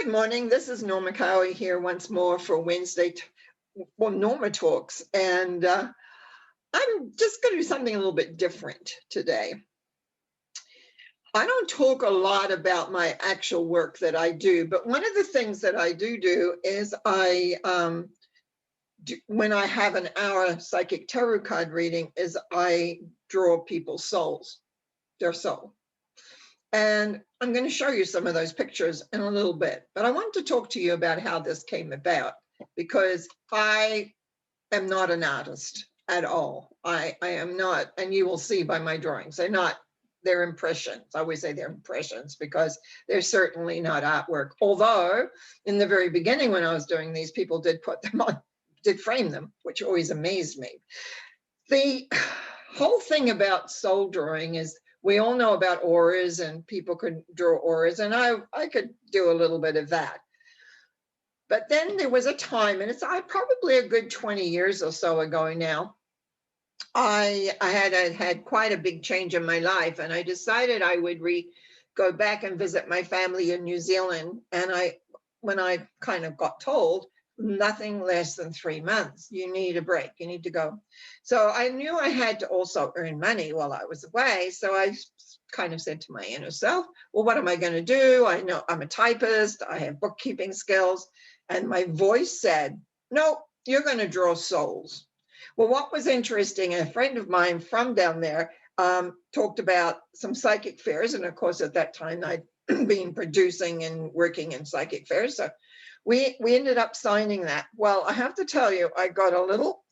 Good morning. This is Norma Cowie here once more for Wednesday, Norma Talks. And I'm just going to do something a little bit different today. I don't talk a lot about my actual work that I do, but one of the things that I do is when I have an hour psychic tarot card reading, is I draw people's souls, their soul. And I'm going to show you some of those pictures in a little bit, but I want to talk to you about how this came about, because I am not an artist at all. I am not, and you will see by my drawings, they're impressions. I always say they're impressions because they're certainly not artwork. Although in the very beginning when I was doing these, people did put them on, did frame them, which always amazed me. The whole thing about soul drawing is, we all know about auras and people could draw auras, and I could do a little bit of that. But then there was a time, and it's probably a good 20 years or so ago now, I had quite a big change in my life, and I decided I would go back and visit my family in New Zealand. And when I kind of got told, nothing less than 3 months, you need a break, you need to go. So I knew I had to also earn money while I was away. So I kind of said to my inner self, well, what am I going to do? I know I'm a typist, I have bookkeeping skills. And my voice said, no, you're going to draw souls. Well, what was interesting, a friend of mine from down there talked about some psychic fairs. And of course, at that time, I'd been producing and working in psychic fairs. So we ended up signing that. Well, I have to tell you, I got a little,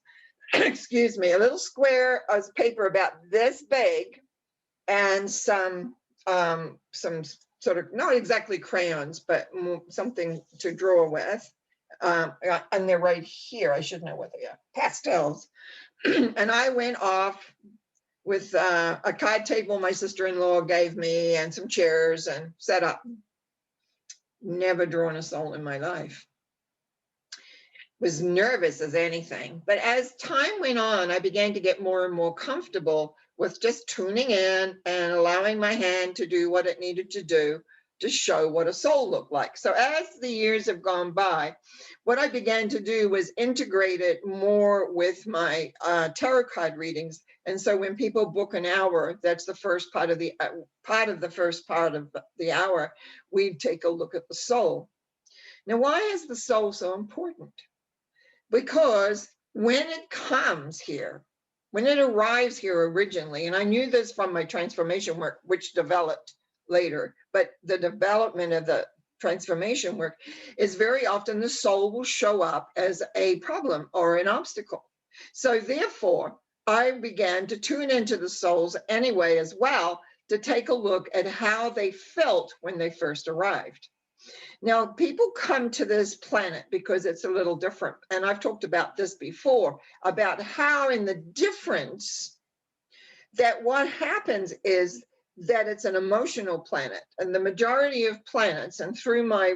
excuse me, a little square of paper about this big and some sort of, not exactly crayons, but something to draw with. And they're right here. I should know what they are, pastels. And I went off with a card table my sister-in-law gave me and some chairs and set up. Never drawn a soul in my life. Was nervous as anything. But as time went on, I began to get more and more comfortable with just tuning in and allowing my hand to do what it needed to do to show what a soul looked like. So as the years have gone by, what I began to do was integrate it more with my tarot card readings. And so when people book an hour, that's the first part of the first part of the hour, we take a look at the soul. Now, why is the soul so important? Because when it comes here, when it arrives here originally, and I knew this from my transformation work, which developed later, but the development of the transformation work is very often the soul will show up as a problem or an obstacle. So therefore, I began to tune into the souls anyway as well, to take a look at how they felt when they first arrived. Now, people come to this planet because it's a little different. And I've talked about this before, about how in the difference that what happens is that it's an emotional planet. And the majority of planets, and through my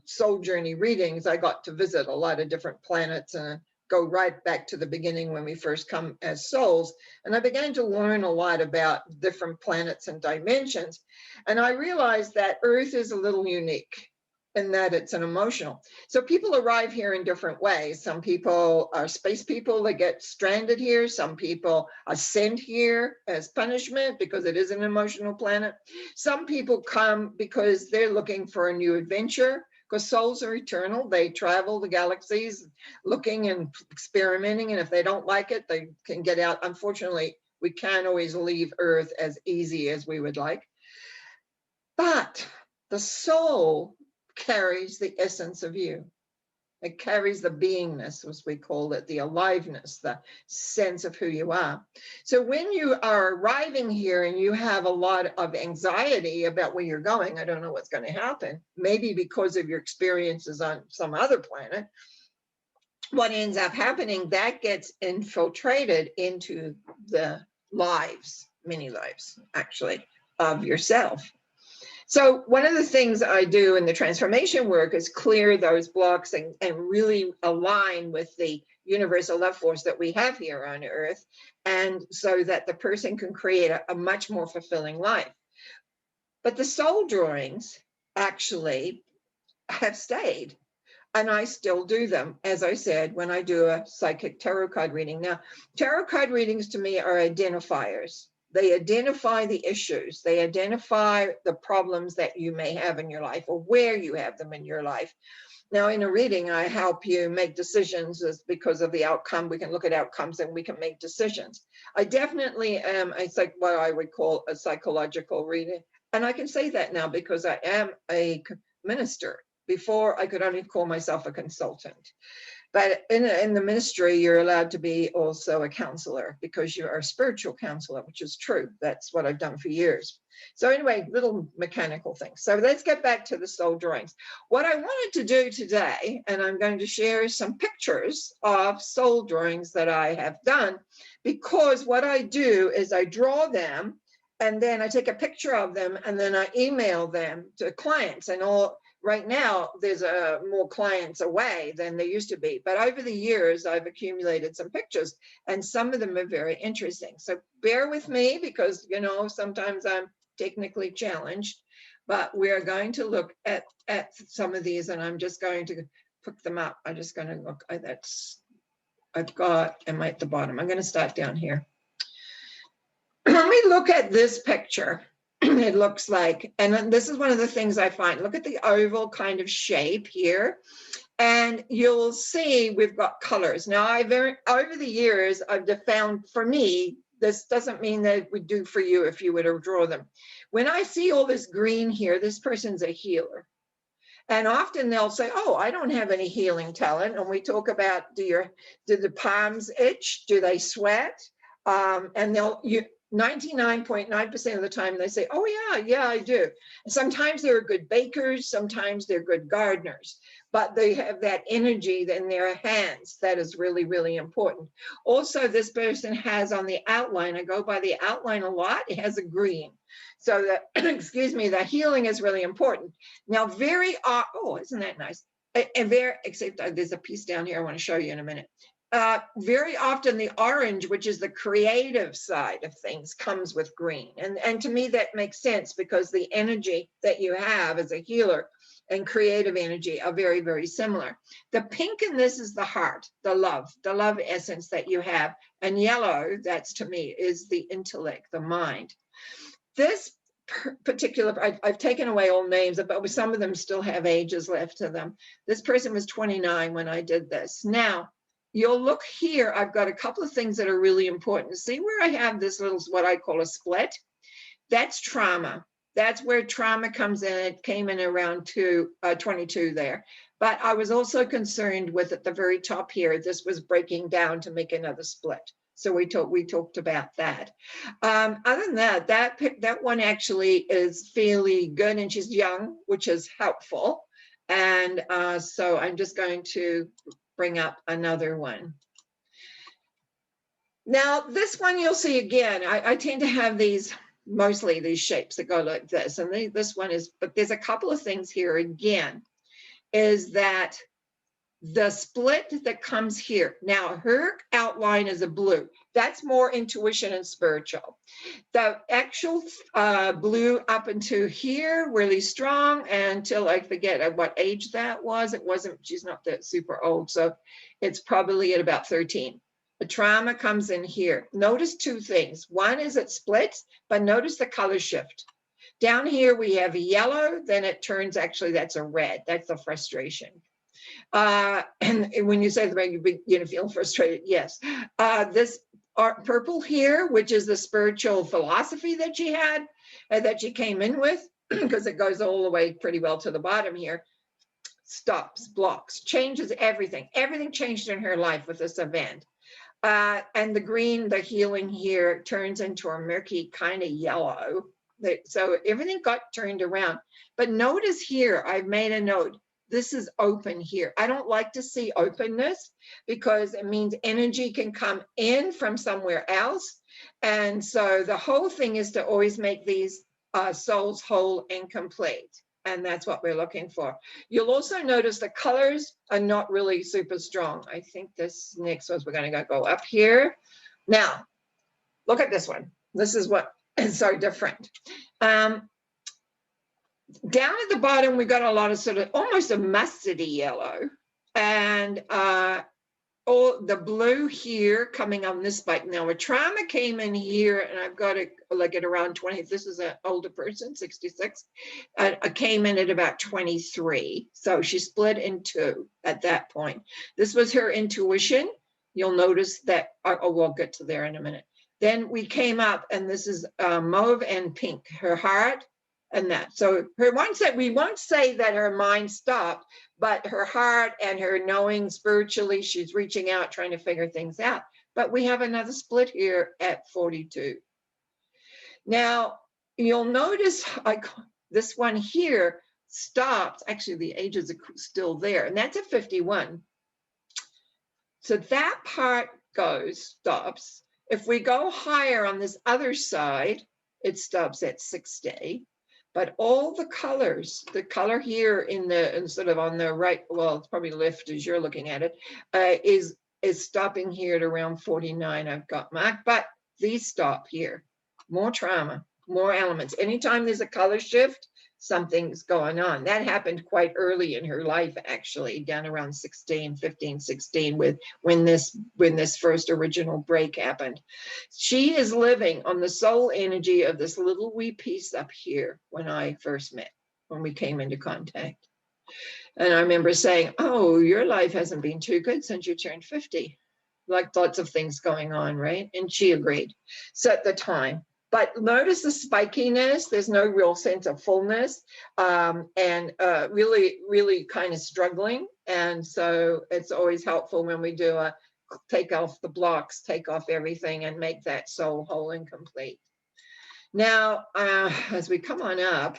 soul journey readings, I got to visit a lot of different planets and go right back to the beginning when we first come as souls. And I began to learn a lot about different planets and dimensions. And I realized that Earth is a little unique in that it's an emotional. So people arrive here in different ways. Some people are space people that get stranded here. Some people are sent here as punishment because it is an emotional planet. Some people come because they're looking for a new adventure, because souls are eternal. They travel the galaxies looking and experimenting, and if they don't like it, they can get out. Unfortunately, we can't always leave Earth as easy as we would like. But the soul carries the essence of you. It carries the beingness, as we call it, the aliveness, the sense of who you are. So when you are arriving here and you have a lot of anxiety about where you're going, I don't know what's going to happen, maybe because of your experiences on some other planet, what ends up happening, that gets infiltrated into the lives, many lives, actually, of yourself. So one of the things I do in the transformation work is clear those blocks and really align with the universal love force that we have here on Earth, and so that the person can create a much more fulfilling life. But the soul drawings actually have stayed. And I still do them, as I said, when I do a psychic tarot card reading. Now, tarot card readings to me are identifiers. They identify the issues. They identify the problems that you may have in your life or where you have them in your life. Now, in a reading, I help you make decisions because of the outcome. We can look at outcomes and we can make decisions. I definitely am what I would call a psychological reader. And I can say that now because I am a minister. Before, I could only call myself a consultant. But in the ministry, you're allowed to be also a counselor because you are a spiritual counselor, which is true. That's what I've done for years. So anyway, little mechanical things. So let's get back to the soul drawings. What I wanted to do today, and I'm going to share some pictures of soul drawings that I have done, because what I do is I draw them and then I take a picture of them and then I email them to clients and all. Right now, there's more clients away than there used to be. But over the years, I've accumulated some pictures, and some of them are very interesting. So bear with me because, you know, sometimes I'm technically challenged. But we are going to look at some of these, and I'm just going to pick them up. I'm just going to look at I've got, am I at the bottom? I'm going to start down here. Let me look at this picture. It looks like, and this is one of the things I find, look at the oval kind of shape here, and you'll see we've got colors. Now, over the years, I've found, for me, this doesn't mean that it would do for you if you were to draw them. When I see all this green here, this person's a healer. And often they'll say, oh, I don't have any healing talent. And we talk about, do the palms itch? Do they sweat? And 99.9% of the time they say, oh yeah, I do. And sometimes they're good bakers, sometimes they're good gardeners, but they have that energy in their hands that is really, really important. Also, this person has on the outline, I go by the outline a lot, it has a green. So that, excuse me, the healing is really important. Now, oh, isn't that nice? Except there's a piece down here I want to show you in a minute. Very often the orange, which is the creative side of things, comes with green. And to me, that makes sense because the energy that you have as a healer and creative energy are very, very similar. The pink in this is the heart, the love essence that you have. And yellow, that's to me, is the intellect, the mind. This particular, I've taken away all names, but some of them still have ages left to them. This person was 29 when I did this. Now, you'll look here, I've got a couple of things that are really important. See where I have this little, what I call a split? That's trauma. That's where trauma comes in. It came in around 22 there. But I was also concerned with at the very top here, this was breaking down to make another split. So we talked about that. Other than that, that one actually is fairly good, and she's young, which is helpful. And so I'm just going to bring up another one. Now, this one you'll see again, I tend to have mostly these shapes that go like this. And this one is, but there's a couple of things here again, is that the split that comes here. Now, her outline is a blue. That's more intuition and spiritual. The actual blue up into here, really strong, until I forget at what age that was. She's not that super old, so it's probably at about 13. The trauma comes in here. Notice two things. One is it splits, but notice the color shift. Down here we have a yellow, then it turns, actually that's a red. That's the frustration. And when you say the red, you feel frustrated, yes. This purple here, which is the spiritual philosophy that she had, that she came in with, because it goes all the way pretty well to the bottom here, stops, blocks, changes everything. Everything changed in her life with this event. And the green, the healing here, turns into a murky kind of yellow. So everything got turned around. But notice here, I've made a note. This is open here. I don't like to see openness because it means energy can come in from somewhere else. And so the whole thing is to always make these souls whole and complete. And that's what we're looking for. You'll also notice the colors are not really super strong. I think this next one, we're going to go up here. Now, look at this one. This is what is so different. Down at the bottom, we got a lot of sort of almost a mustardy yellow, and all the blue here coming on this spike. Now, a trauma came in here, and I've got it like at around 20. This is an older person, 66. I came in at about 23. So she split in two at that point. This was her intuition. You'll notice that, we'll get to there in a minute. Then we came up, and this is mauve and pink, her heart and that. So her we won't say that her mind stopped, but her heart and her knowing spiritually, she's reaching out, trying to figure things out. But we have another split here at 42. Now, you'll notice this one here stops. Actually, the ages are still there, and that's at 51. So that part stops. If we go higher on this other side, it stops at 60. But all the colors, the color here in sort of on the right, well, it's probably left as you're looking at it, is stopping here at around 49. I've got marked, but these stop here. More trauma, more elements. Anytime there's a color shift, something's going on. That happened quite early in her life, actually, down around 16, 15, 16, when this first original break happened. She is living on the soul energy of this little wee piece up here when I first met, when we came into contact. And I remember saying, oh, your life hasn't been too good since you turned 50. Like lots of things going on, right? And she agreed. So at the time. But notice the spikiness. There's no real sense of fullness, and really, really kind of struggling. And so it's always helpful when we do a take off the blocks, take off everything, and make that soul whole and complete. Now, as we come on up,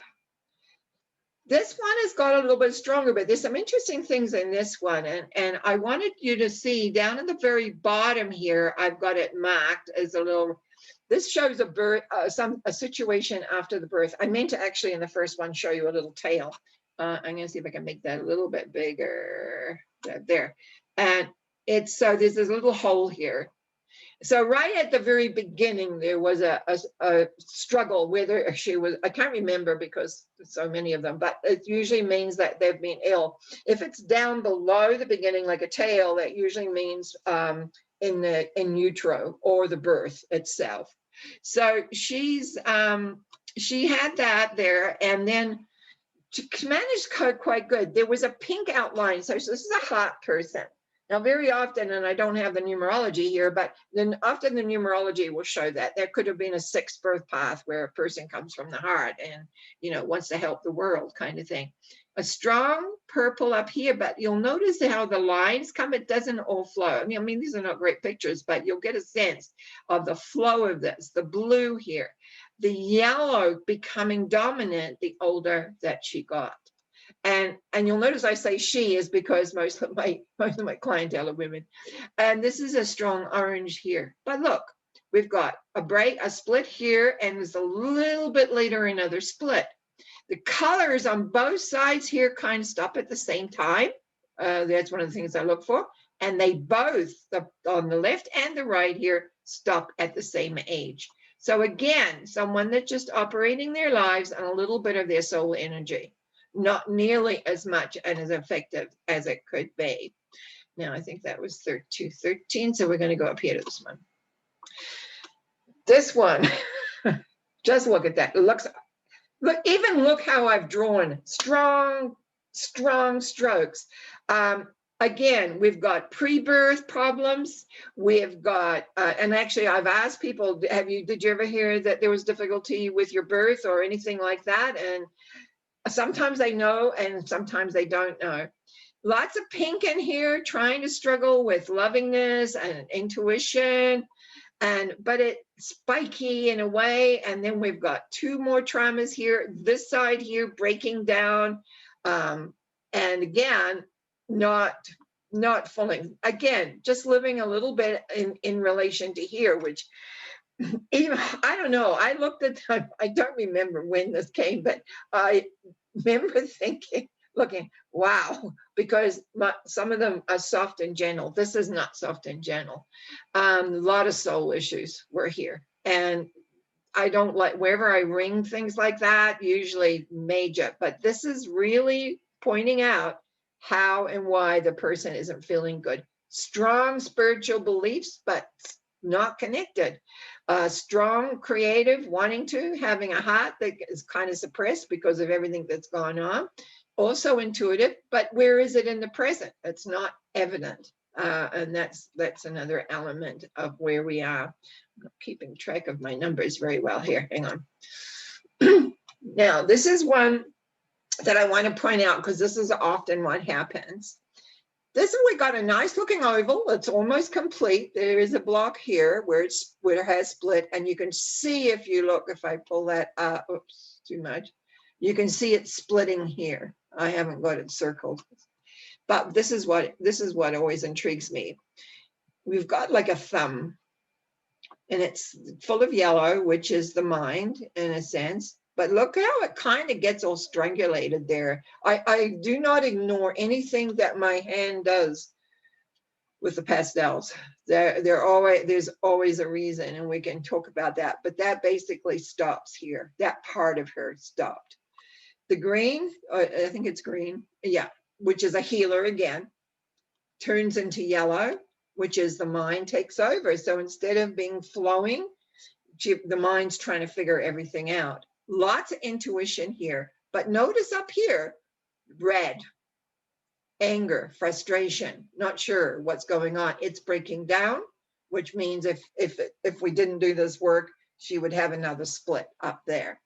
this one has got a little bit stronger, but there's some interesting things in this one. And I wanted you to see down at the very bottom here, I've got it marked as a little. This shows a birth, a situation after the birth. I meant to actually in the first one show you a little tail. I'm going to see if I can make that a little bit bigger. There. And it's so there's this little hole here. So right at the very beginning, there was a struggle whether she was, I can't remember because there's so many of them, but it usually means that they've been ill. If it's down below the beginning, like a tail, that usually means in utero or the birth itself. So she had that there, and then she managed quite good. There was a pink outline. So this is a heart person. Now, very often, and I don't have the numerology here, but then often the numerology will show that there could have been a sixth birth path where a person comes from the heart and, wants to help the world kind of thing. A strong purple up here, but you'll notice how the lines come, it doesn't all flow. I mean, these are not great pictures, but you'll get a sense of the flow of this, the blue here, the yellow becoming dominant the older that she got. And you'll notice I say she is because most of my clientele are women. And this is a strong orange here. But look, we've got a split here, and there's a little bit later another split. The colors on both sides here kind of stop at the same time. That's one of the things I look for. And they both, on the left and the right here, stop at the same age. So again, someone that's just operating their lives on a little bit of their soul energy. Not nearly as much and as effective as it could be. Now, I think that was 213, so we're going to go up here to this one. This one, just look at that. It looks, look how I've drawn strong strokes. Again, we've got pre-birth problems. We've got, and actually I've asked people, did you ever hear that there was difficulty with your birth or anything like that? And sometimes they know and sometimes they don't know. Lots of pink in here, trying to struggle with lovingness and intuition, but it's spiky in a way. And then we've got two more traumas here, this side here breaking down. And again, not fully, again, just living a little bit in relation to here, which even, I don't know, I looked at them, I don't remember when this came, but I remember looking, wow, because some of them are soft and gentle. This is not soft and gentle. A lot of soul issues were here. And I don't like, wherever I ring things like that, usually major, but this is really pointing out how and why the person isn't feeling good. Strong spiritual beliefs, but not connected. Strong creative, wanting to, having a heart that is kind of suppressed because of everything that's gone on. Also intuitive, but where is it in the present? It's not evident. And that's another element of where we are. I'm not keeping track of my numbers very well here. Hang on. Now, this is one that I want to point out because this is often what happens. This is, we got a nice looking oval. It's almost complete. There is a block here where it has split, and you can see if you look, if I pull that up, oops, too much. You can see it splitting here. I haven't got it circled, but this is what always intrigues me. We've got like a thumb, and it's full of yellow, which is the mind in a sense. But look how it kind of gets all strangulated there. I do not ignore anything that my hand does with the pastels. There's always a reason, and we can talk about that. But that basically stops here. That part of her stopped. The green, I think it's green, yeah, which is a healer again, turns into yellow, which is the mind takes over. So instead of being flowing, the mind's trying to figure everything out. Lots of intuition here, but notice up here, red, anger, frustration, not sure what's going on. It's breaking down, which means if we didn't do this work, she would have another split up there.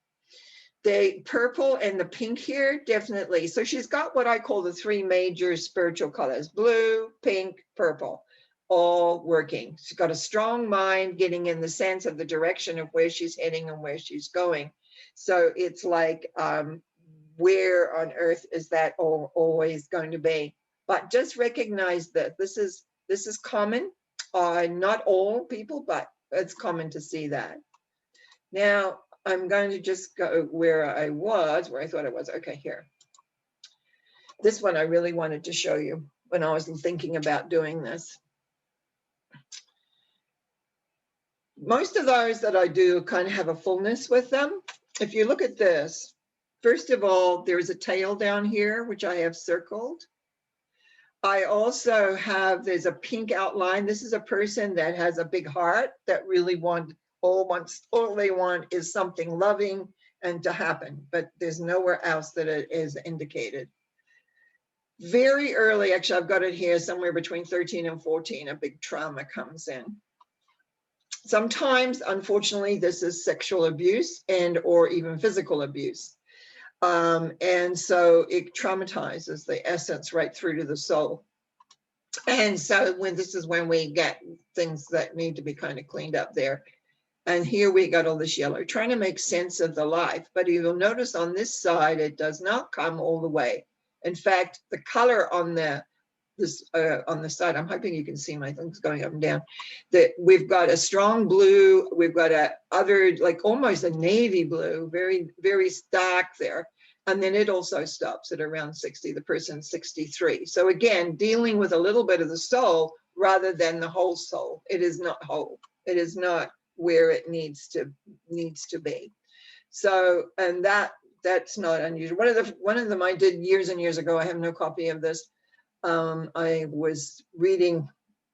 The purple and the pink here, definitely. So she's got what I call the three major spiritual colors, blue, pink, purple, all working. She's got a strong mind, getting in the sense of the direction of where she's heading and where she's going. So it's like, where on earth is that always going to be? But just recognize that this is common. Not all people, but it's common to see that. Now, I'm going to just go where I thought I was. Okay, here. This one I really wanted to show you when I was thinking about doing this. Most of those that I do kind of have a fullness with them. If you look at this, first of all, there's a tail down here, which I have circled. I also have, there's a pink outline. This is a person that has a big heart that really all they want is something loving and to happen, but there's nowhere else that it is indicated. Very early, actually, I've got it here somewhere between 13 and 14, a big trauma comes in. Sometimes, unfortunately, this is sexual abuse and or even physical abuse. And so it traumatizes the essence right through to the soul. And so this is when we get things that need to be kind of cleaned up there. And here we got all this yellow, trying to make sense of the life. But you'll notice on this side, it does not come all the way. In fact, the color on the side, I'm hoping you can see my things going up and down, that we've got a strong blue, we've got a other, like almost a navy blue, very, very dark there. And then it also stops at around 60, the person's 63. So again, dealing with a little bit of the soul rather than the whole soul. It is not whole. It is not where it needs to be. So, and that's not unusual. One of them I did years and years ago. I have no copy of this. I was reading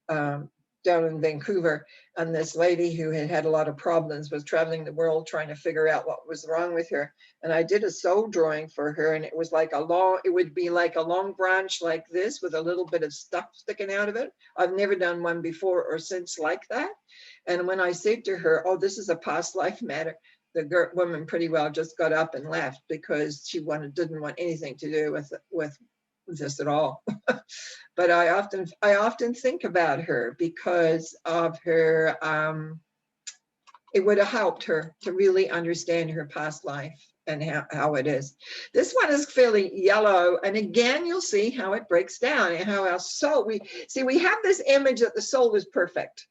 down in Vancouver, and this lady who had had a lot of problems was traveling the world trying to figure out what was wrong with her. And I did a soul drawing for her, and it was like it would be like a long branch like this with a little bit of stuff sticking out of it. I've never done one before or since like that. And when I said to her, oh, this is a past life matter, the woman pretty well just got up and left because she didn't want anything to do with this at all. But I often think about her because of her, it would have helped her to really understand her past life and how it is. This one is fairly yellow, and again you'll see how it breaks down and how our soul, we have this image that the soul is perfect.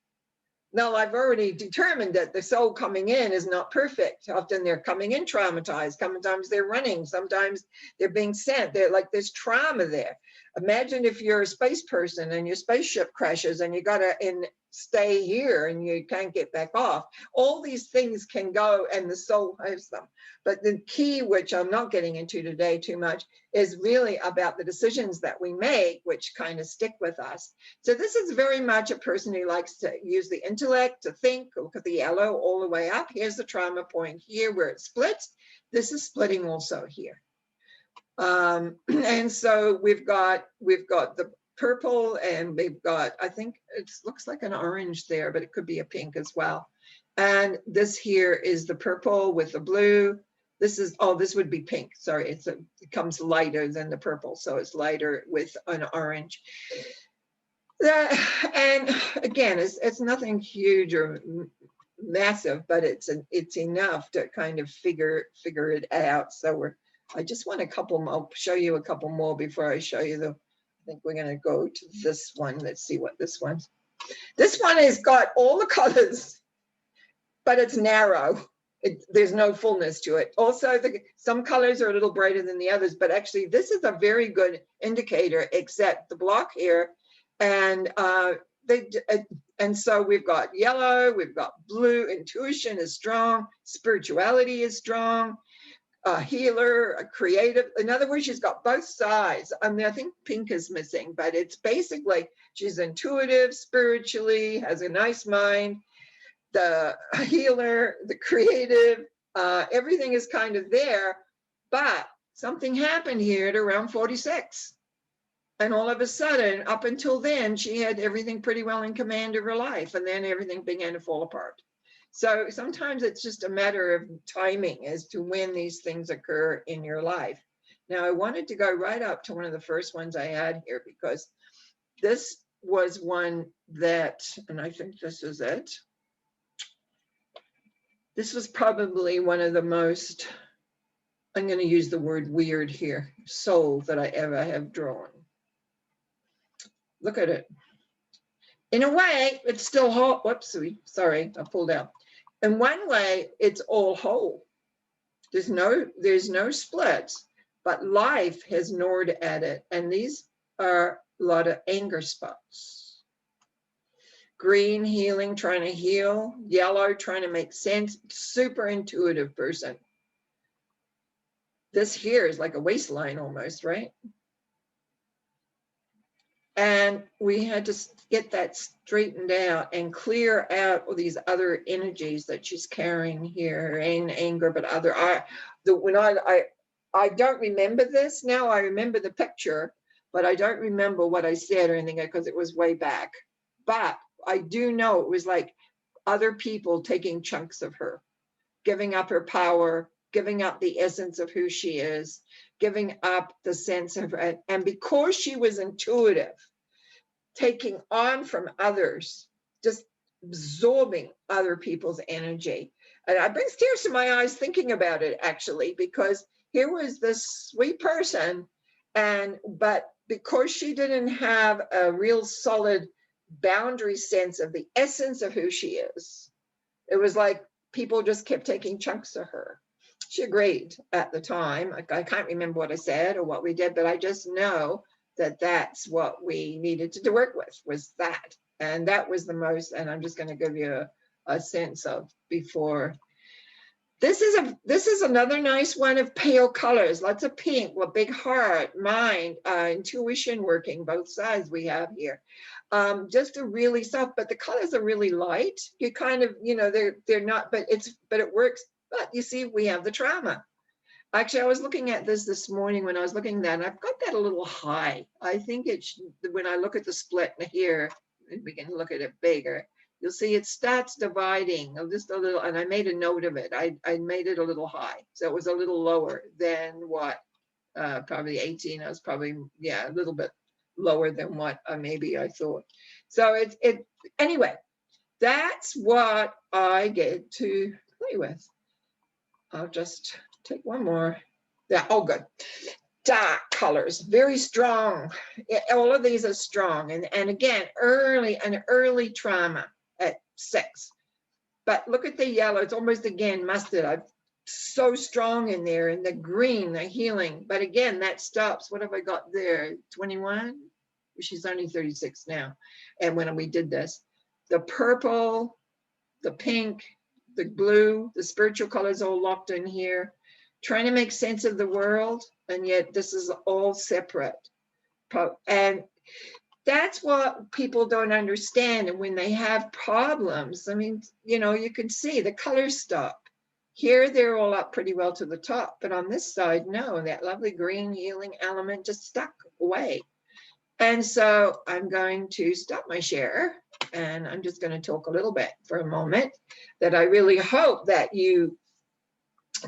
Now, I've already determined that the soul coming in is not perfect. Often they're coming in traumatized. Sometimes they're running. Sometimes they're being sent. They're like, there's trauma there. Imagine if you're a space person and your spaceship crashes and you gotta stay here and you can't get back off. All these things can go and the soul has them. But the key, which I'm not getting into today too much, is really about the decisions that we make, which kind of stick with us. So this is very much a person who likes to use the intellect to think. Look at the yellow all the way up. Here's the trauma point here where it splits. This is splitting also here. And so we've got the purple, and we've got, I think it looks like an orange there, but it could be a pink as well. And this here is the purple with the blue. This is, oh, this would be pink. Sorry, it comes lighter than the purple, so it's lighter with an orange. And again, it's nothing huge or massive, but it's enough to kind of figure it out. So I just want a couple more. I'll show you a couple more before I show you I think we're going to go to this one. Let's see what this one's. This one has got all the colors, but it's narrow. There's no fullness to it. Also, some colors are a little brighter than the others, but actually this is a very good indicator, except the block here. And and so we've got yellow, we've got blue. Intuition is strong. Spirituality is strong. A healer, a creative. In other words, she's got both sides. I mean, I think pink is missing, but it's basically she's intuitive, spiritually, has a nice mind. The healer, the creative, everything is kind of there, but something happened here at around 46. And all of a sudden, up until then, she had everything pretty well in command of her life, and then everything began to fall apart. So sometimes it's just a matter of timing as to when these things occur in your life. Now, I wanted to go right up to one of the first ones I had here, because this was one that, and I think this is it. This was probably one of the most, I'm going to use the word weird here, soul that I ever have drawn. Look at it. In a way, it's still whole. Whoops, sorry, I pulled out. In one way, it's all whole. There's no splits, but life has gnawed at it. And these are a lot of anger spots. Green, healing, trying to heal. Yellow, trying to make sense. Super intuitive person. This here is like a waistline almost, right? And we had to get that straightened out and clear out all these other energies that she's carrying here, and anger, but other. I don't remember this now. I remember the picture, but I don't remember what I said or anything because it was way back. But I do know it was like other people taking chunks of her, giving up her power, giving up the essence of who she is, giving up the sense of it. And because she was intuitive, taking on from others, just absorbing other people's energy. And I brings tears to my eyes thinking about it, actually, because here was this sweet person, but because she didn't have a real solid boundary sense of the essence of who she is, it was like people just kept taking chunks of her. She agreed at the time. I can't remember what I said or what we did, but I just know that that's what we needed to work with, was that. And that was the most, and I'm just going to give you a sense of before. This is another nice one of pale colors, lots of pink, with big heart, mind, intuition working, both sides we have here. Just a really soft, but the colors are really light. You kind of, they're not, but it works. But you see, we have the trauma. Actually, I was looking at this morning when I was looking at that, and I've got that a little high. I think when I look at the split here, we can look at it bigger, you'll see it starts dividing just a little, and I made a note of it. I made it a little high. So it was a little lower than what, probably 18. I was probably, a little bit lower than what maybe I thought. So anyway, that's what I get to play with. I'll just take one more. Yeah, oh good. Dark colors, very strong. All of these are strong. And again, early trauma at 6. But look at the yellow. It's almost again mustard. so strong in there, and the green, the healing. But again, that stops. What have I got there? 21? She's only 36 now. And when we did this, the purple, the pink, the blue, the spiritual colors all locked in here, trying to make sense of the world. And yet this is all separate. And that's what people don't understand. And when they have problems, I mean, you know, you can see the colors stop. Here, they're all up pretty well to the top, but on this side, no, that lovely green healing element just stuck away. And so I'm going to stop my share, and I'm just going to talk a little bit for a moment, that I really hope that you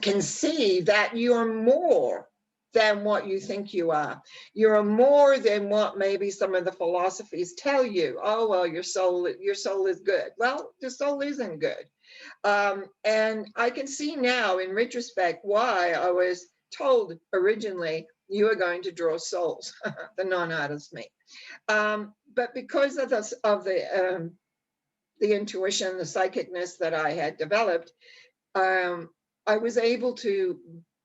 can see that you are more than what you think you are. You're more than what maybe some of the philosophies tell you. Oh, well, your soul is good. Well, the soul isn't good. And I can see now in retrospect why I was told originally you are going to draw souls, the non-artist me. But because of the intuition, the psychicness that I had developed, I was able to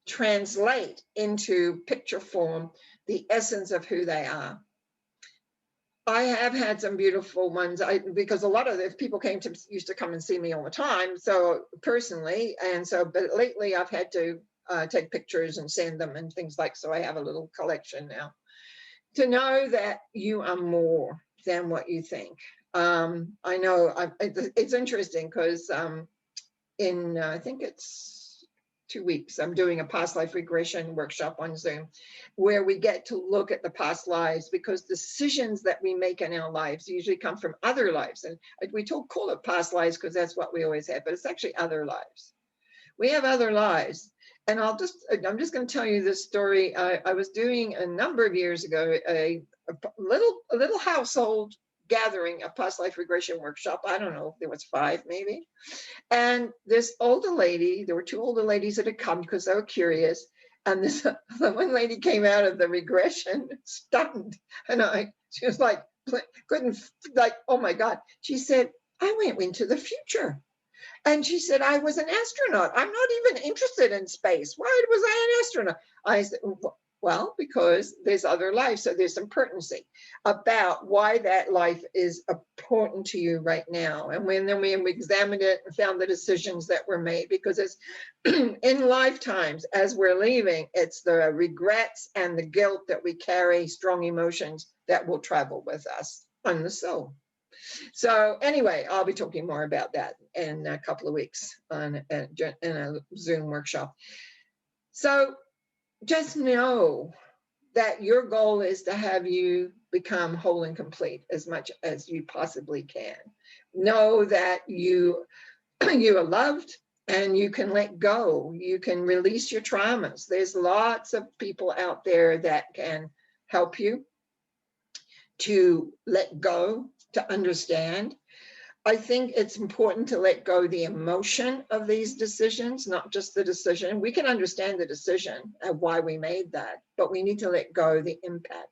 translate into picture form the essence of who they are. I have had some beautiful ones, because a lot of the people used to come and see me all the time, so personally, and so, but lately I've had to take pictures and send them and things like, so I have a little collection now. To know that you are more than what you think. I know it's interesting because in, I think it's 2 weeks, I'm doing a past life regression workshop on Zoom, where we get to look at the past lives, because decisions that we make in our lives usually come from other lives. And we call it past lives because that's what we always have, but it's actually other lives. We have other lives. And I'm just going to tell you this story. I was doing a number of years ago, a little household gathering, a past life regression workshop. I don't know if there was 5 maybe. And this older lady, there were 2 older ladies that had come because they were curious. And the one lady came out of the regression stunned. And she was like, oh my God. She said, I went into the future. And she said, I was an astronaut. I'm not even interested in space. Why was I an astronaut? I said, well, because there's other lives. So there's some pertinency about why that life is important to you right now. And then we examined it and found the decisions that were made, because it's in lifetimes, as we're leaving, it's the regrets and the guilt that we carry, strong emotions that will travel with us on the soul. So anyway, I'll be talking more about that in a couple of weeks in a Zoom workshop. So just know that your goal is to have you become whole and complete as much as you possibly can. Know that you are loved and you can let go. You can release your traumas. There's lots of people out there that can help you to let go, to understand. I think it's important to let go the emotion of these decisions, not just the decision. We can understand the decision and why we made that, but we need to let go the impact.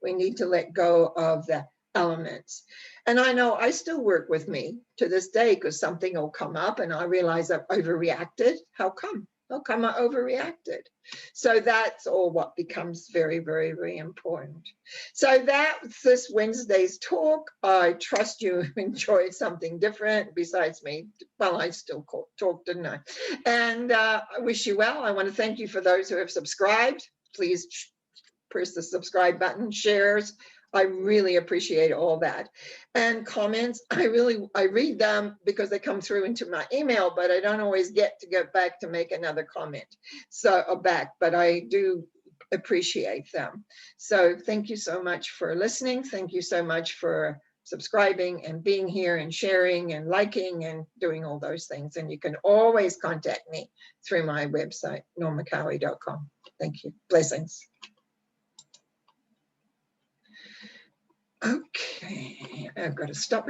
We need to let go of the elements. And I know I still work with me to this day, because something will come up and I realize I've overreacted. How come? How come I overreacted? So that's all what becomes very, very, very important. So that's this Wednesday's talk. I trust you enjoyed something different besides me. Well, I still talked, didn't I? And I wish you well. I want to thank you for those who have subscribed. Please press the subscribe button, shares. I really appreciate all that. And comments, I read them because they come through into my email, but I don't always get back to make another comment. But I do appreciate them. So thank you so much for listening. Thank you so much for subscribing and being here and sharing and liking and doing all those things. And you can always contact me through my website, normacowie.com. Thank you. Blessings. Okay, I've got to stop.